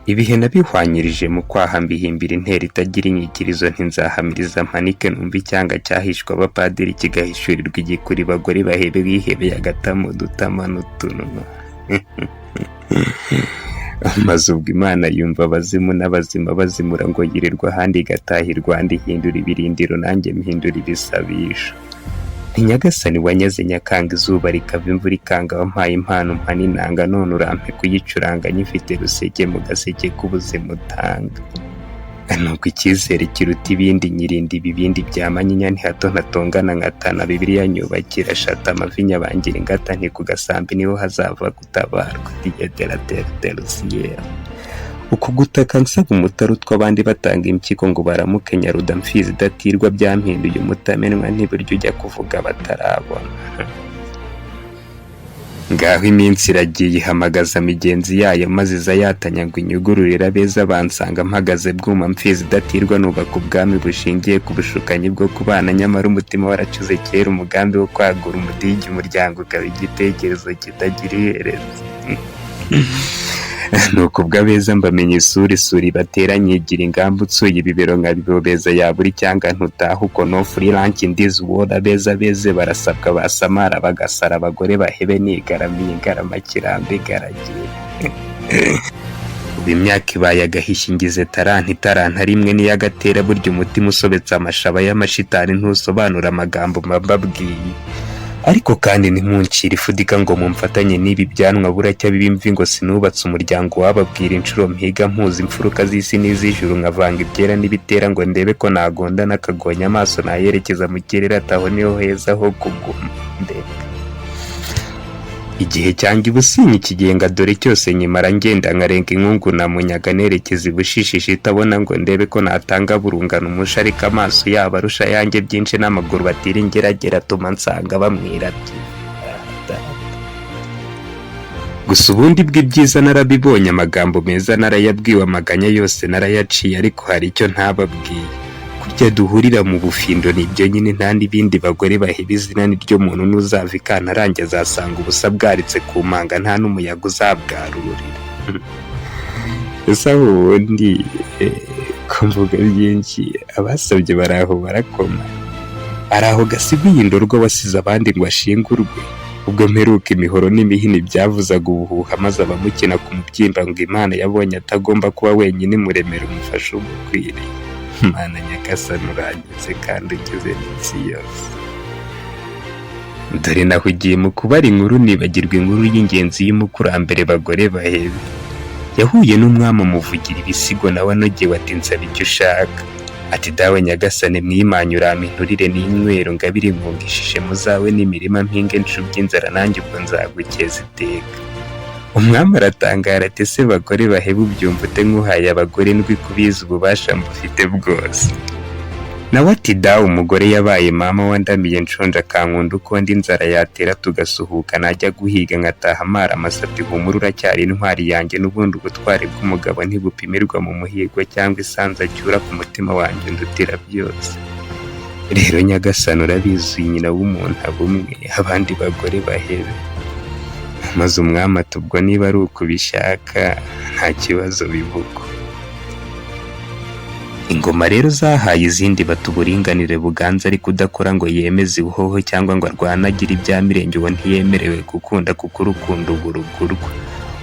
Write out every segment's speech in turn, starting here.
ibihe nabihwanyirije mu kwaha mbihimbira intera itagira inyikirizo ntinzahamiriza mpanike numva icyanga cyahishwa abapadiri kigahishurirwa igikuri bagore bahebe bihebeye agatamu dutama n'utunuma. Maze ubwo Imana yumva abazimu n'abazima bazimura ngo yirirwa ahandi igatahirwa andi ihindura ibirindiro nanjye mpindura ibisabisho. Nyagasani wanyaze nyakanga izuba rikava imvura ikanga wampaye impano mpana inanga none urampe kuyicuranga nyifite ruseke mu gaseke k'ubuzima utanga. Nuko icyizere kiruta ibindi nyirindi ibibindi byamanyinya ntihato ntatongana nkatana Bibiliya nyubakira shata amavinya bangira ingata nti ku gasambi niho hazava gutabarwa diederatelusier. Uku gutaka nsaba umutari tw'abandi batanga impyiko ngo baramuke Nyaruda mfizi idatirwa byampinduye umutamenwa ntiburyo ujya kuvuga batarabona. Ngaho iminsi iragiye ihamagaza migenzi yayo maze iza yatanya ngo inyugururira beza bansanga mpagaze bwuma mfizi idatirwa nubaka ubwami bushingiye ku bushukanyi bwo kubana nyamara umutima waracuze kera umugambi wo kwagura umudigi umuryango ukaba igitekerezo kitagira iherezo. Nuko ubwo abeza mbamenya isuri bateranye igira ingamba utsuye ibibero nkabibobeza yaburi cyangwa ntutaha uko no free lunch in this world abeza beze barasabwa basamara bagasara abagore bahebe nigaramiye ingarama kirambe garagiye. Ubu imyaka ibaye agahishingize taranta rimwe niyagatera burya umutima usobetse amashaba y'amashitani ntusobanura amagambo mbabwiye. Ariko kandi ntimuncire ifudika ngo mumfatanye n'ibi byanwa buracya bibimvi ngo sinubatse umuryango wababwira inshuro mpiga mpuza imfuruka z'isi n'iz'ijuru nkavanga ibyera n'ibitera ngo ndebe ko nagonda n'akagonya amaso nayerekeza mu kirere ataho niho heza ho kuguma ndeka. Igihe cyanjye ubusinyi kigenga dore cyose nyimara ngenda nkarenga inkungu na munyaga nerekeza ibushishishi itabona ngo ndebe ko natanga burungana umusha ariko amaso yabo arusha yanjye byinshi n'amaguru batira ingeragera atuma nsanga bamwirabye. Gusa ubundi bw'ibyiza narabibonye amagambo meza narayabwiwe amaganya yose narayaciye ariko hari icyo ntababwiye. Kurya duhurira mu bufindo nibyo nyine nta n'ibindi bagore baheba izina niryo muntu n'uzava ikana arangiye azasanga ubusa bwaritse ku manga nta n'umuyaga uzabwarurira. Ese aho ubundi ko mvuga byinshi abasabye baraho barakoma. Araho gasibuye indorwa wasize abandi ngo ashingurwe. Ubwo mperuka imihoro n'imihini byavuzaga ubuhuha maze abamukina ku mubyimba ngo Imana yabonye atagomba kuba wenyine muremera umufasha umukwiriye. Mana Nyagasani urangitse kandi ugize n'isi yose. Dore nahugiye mu kubara inkuru nibagirwa inkuru y'ingenzi y'umukurambere bagore bahebe. Yahuye n'umwami umuvugira ibisigo nawe anogewe ati nsaba icyo ushaka. Ati dawe Nyagasani mwimanye urampinturire n'inywero ngabire nkungishije muzawe n'imirima mpinge ncubye inzara nanjye ubwo nzagukeza iteka. Umwami aratangara ati ese bagore bahebe ubyumva ute nk'uhaye abagore ndwi kubiza ububasha mbufite bwose. Nawe ati dawe umugore yabaye mama wandamiye nshonje akankunda uko ndi inzara yatera tugasuhuka najya guhiga nkataha amara amasabye humura uracyari intwari yanjye n'ubundi ubutwari bw'umugabo ntibupimirwa mu muhigo cyangwa isanza cyura ku mutima wanjye ndutira byose. Rero Nyagasani urabizi nyina w'umuntu abumwe abandi bagore bahebe. Maze umwami ati ubwo niba ari uko ubishaka nta kibazo bivuga. Ingoma rero zahaye izindi bata uburinganire buganza ariko udakora ngo yemeze ubuhoho cyangwa ngo arwanagire ibya mirenge uwo ntiyemerewe gukunda kuko urukundo ubu rugurwa.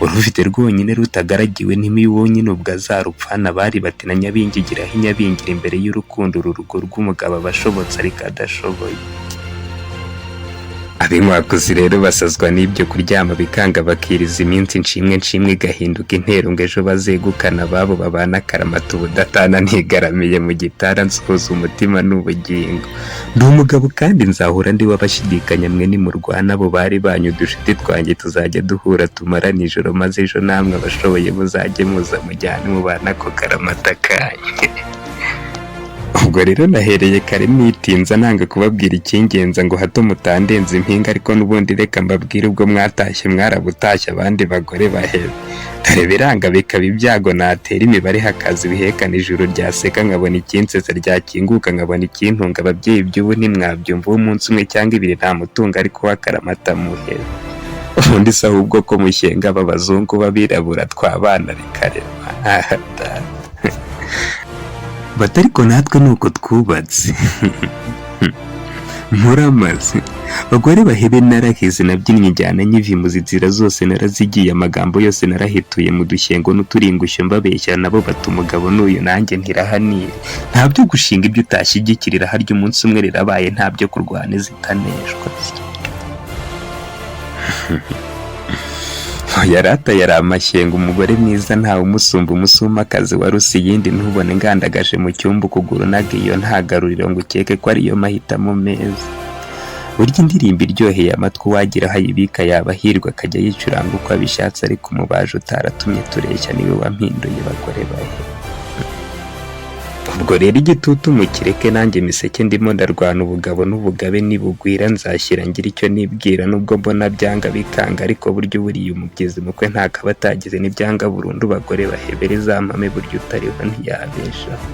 Urufite rwonyine rutagaragiwe n'imibu nyine ubwo azarupfana bari bati na nyabingigiraho inyabingira imbere y'urukundo uru rugo rw'umugabo abashobotse ariko adashoboye. Abinkwakuzi rero basazwa n'ibyo kuryama bikanga bakiriza iminsi nshimwe igahinduka intero ngo ejo bazegukana babo babana akaramata ubudatana ntigaramiye mu gitara nsoza umutima n'ubugingo. Ndi umugabo kandi nzahura ndi wabashidikanya mwe nimurwana abo bari banyu udushiti twanjye tuzajya duhura tumara nijoro maze ejo namwe abashoboye muzajye muza mujyane mubana ko karamata kanyu. Ubwo rero nahereye kare nitinza nanga kubabwira icyingenza ngo hato mutandenza impinga ariko n'ubundi reka mbabwire ubwo mwatashye mwarabutashye abandi bagore bahebe. Dore biranga bikaba ibyago natera imibare hakaza ibihekana ijuru ryaseka nkabona ikinsetse ryakinguka nkabona ikintunga ababyeyi by'ubu ntimwabyumva umunsi umwe cyangwa ibiri nta mutunga ariko wakaramata muhebe. ubundi se ahubwo ko mushyenga aba bazungu b'abirabura twabana bikarema batariko natwe nuko twubatse muramaze bagore bahebe narahize nabyinnye injyana nyivimuzi inzira zose narazigiye amagambo yose narahituye mu dushyengo n'uturingusho mbabeshya nabo bata umugabo n'uyu nanjye ntirahanire nta byo gushinga ibyo utashyigikirira harya umunsi umwe rirabaye nta byo kurwana zitaneshwa yarata yari amashyengo umugore mwiza ntawe umusumba umusumakazi waruse iyindi ntubone ngandagaje mu cyumba ukuguru nagiyo ntagaruriro ngo ukeke ko ariyo mahitamo meza burya indirimbo iryoheye amatwi wagira hayibika yaba hirwa akajya yicuranga uko abishatse ariko umubaje utaratumye tureshya niwe wampinduye bagore bahe ubwo rero igitutu mukireke nanjye miseke ndimo ndarwana ubugabo n'ubugabe nibugwira nzashyira ngira icyo nibwira nubwo mbona byanga bikanga ariko buryo buriye umubyizi mukwe ntakaba atagize n'ibyanga burundu bagore bahebere zampame buryo utariho ntiyabeshaho